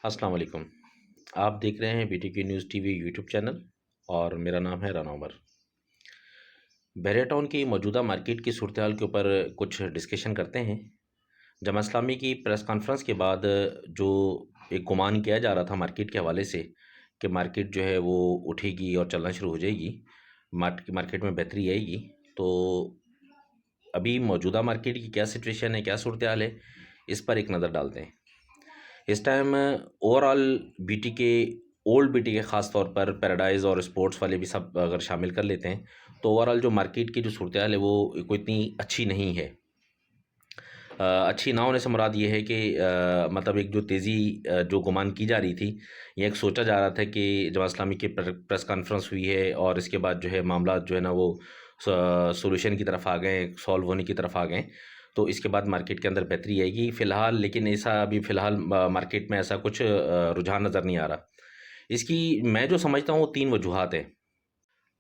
अस्सलाम वालेकुम। आप देख रहे हैं बीटीके न्यूज़ टीवी यूट्यूब चैनल और मेरा नाम है राना उमर। बहरिया टाउन की मौजूदा मार्केट की सूरत-हाल के ऊपर कुछ डिस्कशन करते हैं। जमात इस्लामी की प्रेस कॉन्फ्रेंस के बाद जो एक गुमान किया जा रहा था मार्केट के हवाले से कि मार्केट जो है वो उठेगी और चलना शुरू हो जाएगी, मार्केट में बेहतरी आएगी। तो अभी मौजूदा मार्केट की क्या सिचुएशन है, क्या सूरत-हाल है, इस पर एक नज़र डालते हैं। इस टाइम ओवरऑल बीटीके ओल्ड बीटीके ख़ास तौर पर पैराडाइज़ और स्पोर्ट्स वाले भी सब अगर शामिल कर लेते हैं, तो ओवरऑल जो मार्केट की जो सूरत-हाल है वो कोई इतनी अच्छी नहीं है। अच्छी ना होने से मुराद ये है कि मतलब एक जो तेज़ी जो गुमान की जा रही थी, ये एक सोचा जा रहा था कि जमात इस्लामी की प्रेस कॉन्फ्रेंस हुई है और इसके बाद जो है मामला जो है ना वो सॉल्यूशन की तरफ आ गए, सॉल्व होने की तरफ आ गए। तो इसके बाद मार्केट के अंदर बेहतरी आएगी। फ़िलहाल लेकिन ऐसा अभी फ़िलहाल मार्केट में ऐसा कुछ रुझान नज़र नहीं आ रहा। इसकी मैं जो समझता हूँ वो 3 वजूहात हैं।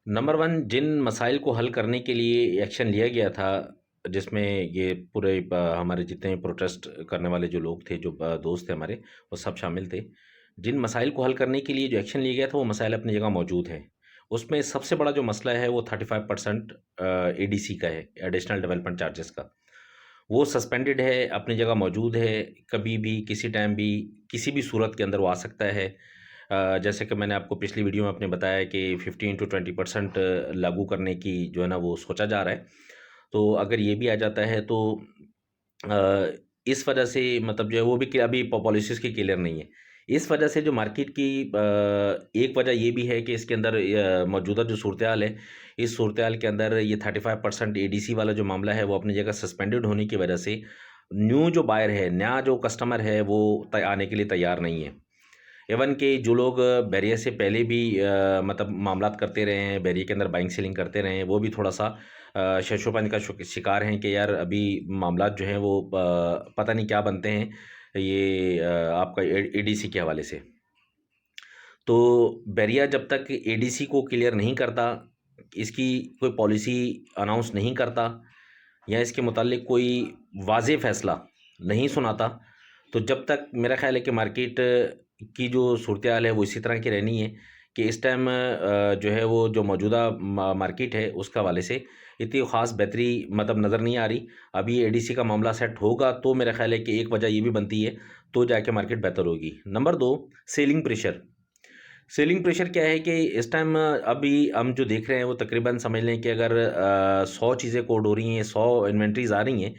नंबर 1, जिन मसाइल को हल करने के लिए एक्शन लिया गया था, जिसमें ये पूरे हमारे जितने प्रोटेस्ट करने वाले जो लोग थे, जो दोस्त थे हमारे, वो सब शामिल थे। जिन मसाइल को हल करने के लिए जो एक्शन लिया गया था, वो मसाइल अपनी जगह मौजूद हैं। उसमें सबसे बड़ा जो मसला है, वो 35% एडीसी का है, एडिशनल डेवलपमेंट चार्जेस का। वो सस्पेंडेड है, अपनी जगह मौजूद है, कभी भी, किसी टाइम भी, किसी भी सूरत के अंदर वो आ सकता है। जैसे कि मैंने आपको पिछली वीडियो में आपने बताया कि 15 टू 20% लागू करने की जो है ना वो सोचा जा रहा है। तो अगर ये भी आ जाता है तो अ, इस वजह से मतलब जो है वो भी अभी पॉलिसीज़ की क्लियर नहीं है। इस वजह से जो मार्केट की एक वजह ये भी है कि इसके अंदर मौजूदा जो सूरत-हाल है, इस सूरत-हाल के अंदर ये 35% एडीसी वाला जो मामला है वो अपनी जगह सस्पेंडेड होने की वजह से न्यू जो बायर है, नया जो कस्टमर है वो आने के लिए तैयार नहीं है। इवन कि जो लोग बैरियर से पहले भी मतलब मामलात करते रहे हैं, बैरियर के अंदर बाइंग सेलिंग करते रहे हैं, वो भी थोड़ा-सा शशोपन का शिकार हैं कि यार अभी मामलात जो हैं वो पता नहीं क्या बनते हैं, ये आपका एडीसी के हवाले से। तो बैरिया जब तक एडीसी को क्लियर नहीं करता, इसकी कोई पॉलिसी अनाउंस नहीं करता या इसके मुतालिक कोई वाज़ेह फ़ैसला नहीं सुनाता, तो जब तक मेरा ख़्याल है कि मार्केट की जो सूरत-हाल है वो इसी तरह की रहनी है कि इस टाइम जो है वो जो मौजूदा मार्केट है उसके हवाले से इतनी ख़ास बेहतरी मतलब नज़र नहीं आ रही। अभी एडीसी का मामला सेट होगा तो मेरा ख़्याल है कि एक वजह ये भी बनती है, तो जाके मार्केट बेहतर होगी। Number 2, selling pressure. Selling pressure क्या है कि इस टाइम अभी हम जो देख रहे हैं वो तकरीबन समझ लें कि अगर 100 चीज़ें कोड हो रही हैं, 100 इन्वेंटरीज़ आ रही हैं,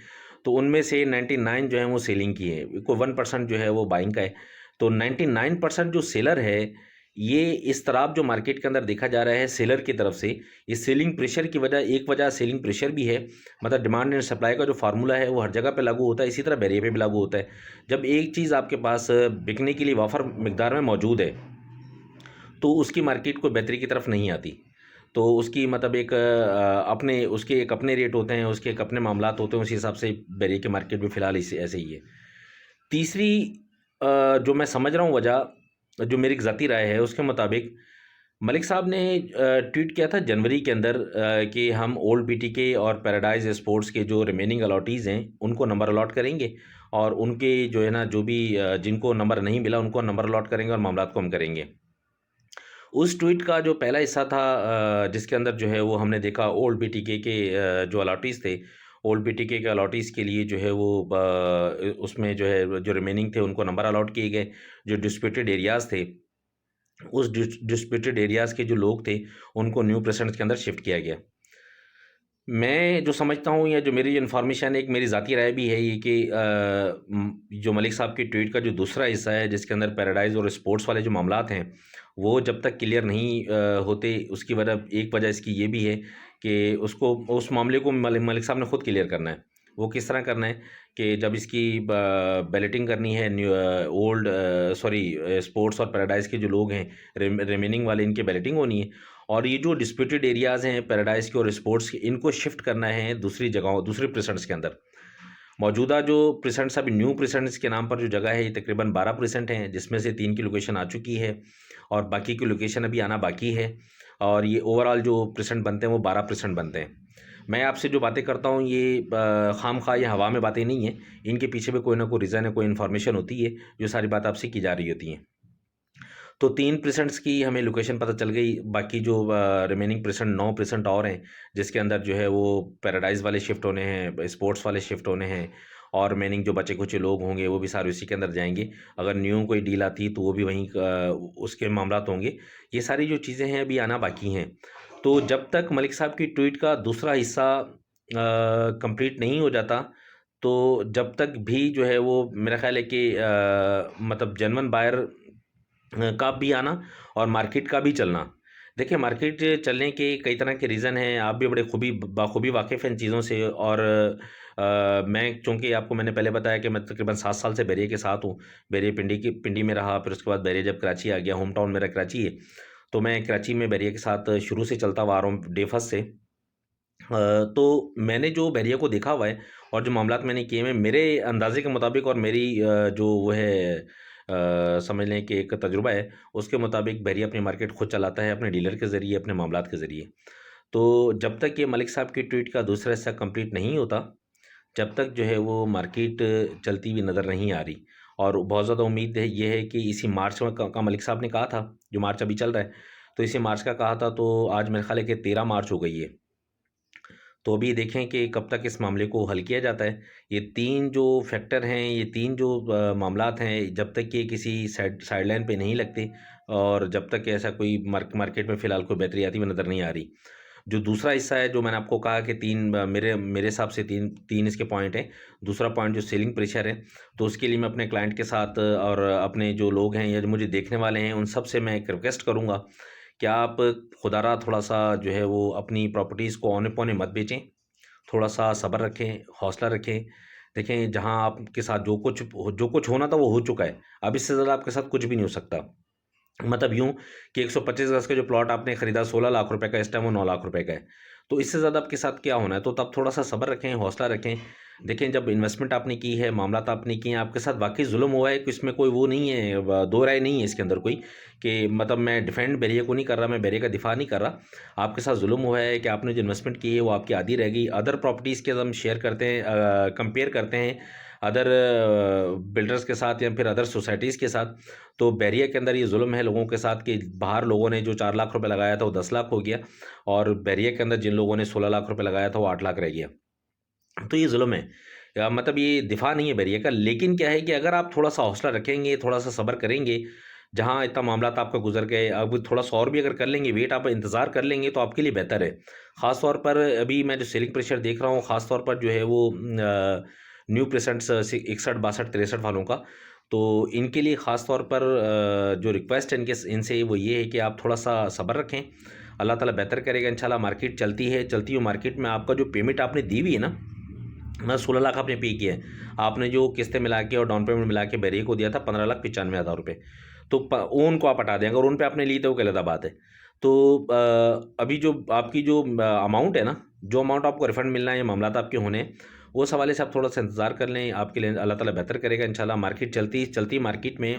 तो उनमें से 99 जो है वो सेलिंग की है, कोई 1% जो है वो बाइंग का है। तो 99% जो सेलर है, ये इज़्तिराब जो मार्केट के अंदर देखा जा रहा है सेलर की तरफ से, इस सेलिंग प्रेशर की वजह एक वजह सेलिंग प्रेशर भी है। मतलब डिमांड एंड सप्लाई का जो फ़ॉर्मूला है वो हर जगह पे लागू होता है, इसी तरह बैरियर पे भी लागू होता है। जब एक चीज़ आपके पास बिकने के लिए वाफ़र मिकदार में मौजूद है, तो उसकी मार्केट कोई बेहतरी की तरफ नहीं आती। तो उसकी मतलब एक अपने उसके एक अपने रेट होते हैं, उसके एक अपने मामलात होते हैं, उसी हिसाब से बैरियर की मार्केट भी फ़िलहाल इस ऐसे ही है। तीसरी जो मैं समझ रहा हूँ वजह, जो मेरी एक ज़ाती राय है उसके मुताबिक मलिक साहब ने ट्वीट किया था जनवरी के अंदर कि हम ओल्ड बीटीके और पैराडाइज़ स्पोर्ट्स के जो रिमेनिंग अलॉटीज़ हैं, उनको नंबर अलॉट करेंगे और उनके जो है ना जो भी जिनको नंबर नहीं मिला उनको नंबर अलॉट करेंगे और मामलात को हम करेंगे। उस ट्वीट का जो पहला हिस्सा था जिसके अंदर जो है वो हमने देखा ओल्ड बीटीके के जो अलॉटीज़ थे, ओल्ड बीटीके के अलॉटीज़ के लिए जो है वो उसमें जो है जो रिमेनिंग थे उनको नंबर अलॉट किए गए। जो डिस्प्यूटेड एरियाज़ थे, उस डिस्प्यूटेड एरियाज़ के जो लोग थे, उनको न्यू प्रेसिडेंस के अंदर शिफ्ट किया गया। मैं जो समझता हूँ या जो मेरी इन्फॉर्मेशन है, एक मेरी ज़ाती राय भी है ये कि जो मलिक साहब की ट्वीट का जो दूसरा हिस्सा है जिसके अंदर पैराडाइज़ और स्पोर्ट्स वाले जो मामलात हैं, वो जब तक क्लियर नहीं होते, उसकी वजह एक वजह इसकी ये भी है कि उसको उस मामले को मलिक साहब ने खुद क्लियर करना है। वो किस तरह करना है कि जब इसकी बैलेटिंग करनी है, ओल्ड सॉरी स्पोर्ट्स और पैराडाइज़ के जो लोग हैं, रिमेनिंग वाले, इनकी बैलेटिंग होनी है और ये जो डिस्प्यूटेड एरियाज़ हैं पैराडाइज़ के और स्पोर्ट्स के, इनको शिफ्ट करना है दूसरी जगहों, दूसरे प्रेसिडेंट्स के अंदर। मौजूदा जो प्रेसिडेंट्स, अभी न्यू प्रेसिडेंट्स के नाम पर जो जगह है, ये तकरीबन 12 प्रेसिडेंट हैं, जिसमें से 3 की लोकेशन आ चुकी है और बाकी की लोकेशन अभी आना बाकी है और ये ओवरऑल जो प्रेसिडेंट बनते हैं वो 12 प्रेसिडेंट बनते हैं। मैं आपसे जो बातें करता हूँ ये खाम-खा या हवा में बातें नहीं हैं, इनके पीछे भी कोई ना कोई रीज़न है, कोई इन्फॉर्मेशन होती है, जो सारी बात आपसे की जा रही होती हैं। तो 3% की हमें लोकेशन पता चल गई, बाकी जो रिमेनिंग परसेंट 9% और हैं, जिसके अंदर जो है वो पैराडाइज़ वाले शिफ्ट होने हैं, स्पोर्ट्स वाले शिफ्ट होने हैं और रिमेनिंग जो बचे-खुचे लोग होंगे, वो भी सारे उसी के अंदर जाएँगे। अगर न्यू कोई डील आती है, तो वो भी वहीं उसके मामलात होंगे। ये सारी जो चीज़ें हैं, अभी आना बाकी हैं। तो जब तक मलिक साहब की ट्वीट का दूसरा हिस्सा कंप्लीट नहीं हो जाता, तो जब तक भी जो है वो मेरा ख़्याल है कि मतलब जेन्युइन बायर का भी आना और मार्केट का भी चलना। देखिए मार्केट चलने के कई तरह के रीज़न हैं, आप भी बड़े बाखूबी वाकिफ़ हैं इन चीज़ों से और मैं चूँकि आपको मैंने पहले बताया कि मैं तकरीबन 7 साल से बैरिया के साथ हूँ। बैरिया पिंडी में रहा, फिर उसके बाद बैरिया जब कराची आ गया, होम टाउन मेरा कराची है, तो मैं कराची में बैरिया के साथ शुरू से चलता हुआ आ रहा हूँ डे फर्स्ट से। तो मैंने जो बैरिया को देखा हुआ है और जो मामलात मैंने किए हैं, मेरे अंदाज़े के मुताबिक और मेरी जो वो है समझ लें कि एक तजुर्बा है, उसके मुताबिक बैरिया अपनी मार्केट खुद चलाता है अपने डीलर के ज़रिए, अपने मामलात के ज़रिए। तो जब तक ये मलिक साहब की ट्वीट का दूसरा हिस्सा कंप्लीट नहीं होता, जब तक जो है वो मार्केट चलती हुई नज़र नहीं आ रही और बहुत ज़्यादा उम्मीद है ये है कि इसी मार्च में का मलिक साहब ने कहा था, जो मार्च अभी चल रहा है, तो इसी मार्च का कहा था, तो आज मेरे ख़्याल है कि 13 मार्च हो गई है। तो अभी देखें कि कब तक इस मामले को हल किया जाता है। ये 3 जो फैक्टर हैं, ये 3 जो मामलात हैं, जब तक ये किसी साइडलाइन पे नहीं लगते और जब तक ऐसा कोई मार्केट में फ़िलहाल कोई बेहतरी आती हुई नज़र नहीं आ रही। जो दूसरा हिस्सा है, जो मैंने आपको कहा कि 3 मेरे मेरे हिसाब से 3 इसके पॉइंट हैं। दूसरा पॉइंट जो सेलिंग प्रेशर है, तो उसके लिए मैं अपने क्लाइंट के साथ और अपने जो लोग हैं या जो मुझे देखने वाले हैं, उन सब से मैं एक रिक्वेस्ट करूँगा कि आप खुदारा थोड़ा-सा जो है वो अपनी प्रॉपर्टीज़ को औने-पौने मत बेचें। थोड़ा-सा सब्र रखें, हौसला रखें। देखें जहाँ आपके साथ जो कुछ होना था वो हो चुका है। अब इससे ज़्यादा आपके साथ कुछ भी नहीं हो सकता। मतलब यूँ कि 125 गज़ का जो प्लॉट आपने खरीदा 16 लाख रुपए का, इस टाइम वो 9 लाख रुपए का है। तो इससे ज़्यादा आपके साथ क्या होना है? तो तब थोड़ा-सा सब्र रखें, हौसला रखें। देखें जब इन्वेस्टमेंट आपने की है, मामलात आपने किए हैं, आपके साथ वाक़ई ज़ुल्म हुआ है, इसमें कोई वो नहीं है, दो राय नहीं है इसके अंदर कोई कि मतलब मैं डिफेंड बैरिया को नहीं कर रहा, मैं बैरिया का दिफ़ा नहीं कर रहा। आपके साथ ज़ुल्म हुआ है कि आपने जो इन्वेस्टमेंट की है वो आपकी आधी रह गई। अदर प्रॉपर्टीज़ के हम शेयर करते हैं, कंपेयर करते हैं अदर बिल्डर्स के साथ या फिर अदर सोसाइटीज़ के साथ, तो बैरिया के अंदर ये ज़ुल्म है लोगों के साथ कि बाहर लोगों ने जो 4 लाख रुपए लगाया था वो 10 लाख हो गया और बैरिया के अंदर जिन लोगों ने 16 लाख रुपए लगाया था वो 8 लाख रह गया। तो ये ज़ुल्म है। मतलब ये दिफ़ा नहीं है बैरिया का, लेकिन क्या है कि अगर आप थोड़ा-सा हौसला रखेंगे, थोड़ा-सा सब्र करेंगे, जहाँ इतना मामलात आपका गुज़र गए, अब थोड़ा-सा और भी अगर कर लेंगे, वेट आप इंतज़ार कर लेंगे तो आपके लिए बेहतर है। ख़ास तौर पर अभी मैं जो सेलिंग प्रेशर देख रहा हूँ, ख़ास तौर पर जो है वो न्यू प्रेज़ेंट्स 61, 62, 63 वालों का, तो इनके लिए ख़ास तौर पर जो रिक्वेस्ट है इनसे वो ये है कि आप थोड़ा-सा सब्र रखें। अल्लाह ताला बेहतर करेगा इंशाल्लाह। मार्केट चलती है, चलती हुई मार्केट में आपका जो पेमेंट आपने दी हुई है ना, मतलब 16 लाख आपने पे किया है। आपने जो किस्तें मिला के और डाउन पेमेंट मिला के बैरिया को दिया था 15,95,000 रुपए। तो वो उनको आप हटा दें, अगर उन पे आपने ली तो वो अलग बात है। तो अभी जो आपकी जो अमाउंट है ना, जो अमाउंट आपको रिफंड मिलना है या मामलात आपके होने हैं, उस हवाले से आप थोड़ा-सा इंतज़ार कर लें, आपके लिए अल्लाह ताला बेहतर करेगा इंशाल्लाह। मार्केट चलती मार्केट में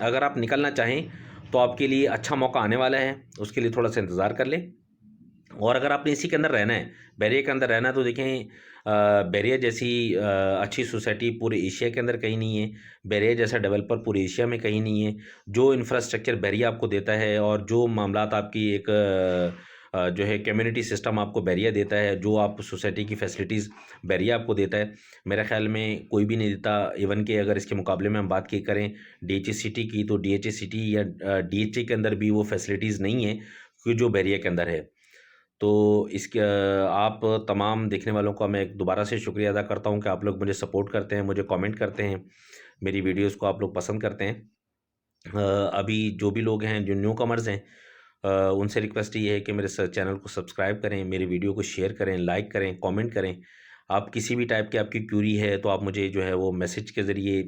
अगर आप निकलना चाहें, तो आपके लिए अच्छा मौका आने वाला है, उसके लिए थोड़ा-सा इंतज़ार कर लें। और अगर आपने इसी के अंदर रहना है, बैरिया के अंदर रहना है, तो देखें बैरिया जैसी अच्छी सोसाइटी पूरे एशिया के अंदर कहीं नहीं है। बैरिया जैसा डेवलपर पूरे एशिया में कहीं नहीं है। जो इंफ्रास्ट्रक्चर बैरिया आपको देता है और जो मामलात आपकी एक जो है कम्युनिटी सिस्टम आपको बैरिया देता है, जो आप सोसाइटी की फैसिलिटीज़ बैरिया आपको देता है, मेरे ख़्याल में कोई भी नहीं देता। इवन कि अगर इसके मुकाबले में हम बात की करें डीएचए सिटी की, तो डीएचए सिटी या डीएचए के अंदर भी वो फैसिलिटीज़ नहीं है, कि जो बैरिया के अंदर है। तो इसके आप तमाम देखने वालों का मैं दोबारा से शुक्रिया अदा करता हूँ कि आप लोग मुझे सपोर्ट करते हैं, मुझे कमेंट करते हैं, मेरी वीडियोज़ को आप लोग पसंद करते हैं। अभी जो भी लोग हैं, जो न्यू कमर्स हैं, उनसे रिक्वेस्ट ये है कि मेरे चैनल को सब्सक्राइब करें, मेरी वीडियो को शेयर करें, लाइक करें, कमेंट करें। आप किसी भी टाइप की आपकी क्यूरी है तो आप मुझे जो है वो मैसेज के ज़रिए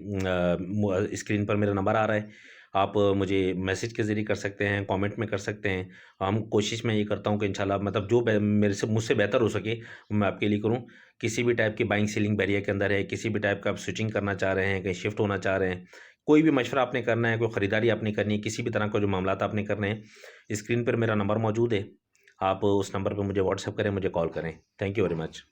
स्क्रीन पर मेरा नंबर आ रहा है, आप मुझे मैसेज के ज़रिए कर सकते हैं, कमेंट में कर सकते हैं। हम कोशिश मैं ये करता हूँ कि इंशाल्लाह मतलब जो मेरे से मुझसे बेहतर हो सके मैं आपके लिए करूँ। किसी भी टाइप की बाइंग सेलिंग बैरियर के अंदर है, किसी भी टाइप का आप स्विचिंग करना चाह रहे हैं, कहीं शिफ्ट होना चाह रहे हैं, कोई भी मशवरा आपने करना है, कोई ख़रीदारी आपने करनी है, किसी भी तरह का जो मामलात आपने करने हैं, स्क्रीन पर मेरा नंबर मौजूद है। आप उस नंबर पे मुझे व्हाट्सएप करें, मुझे कॉल करें। Thank you very much.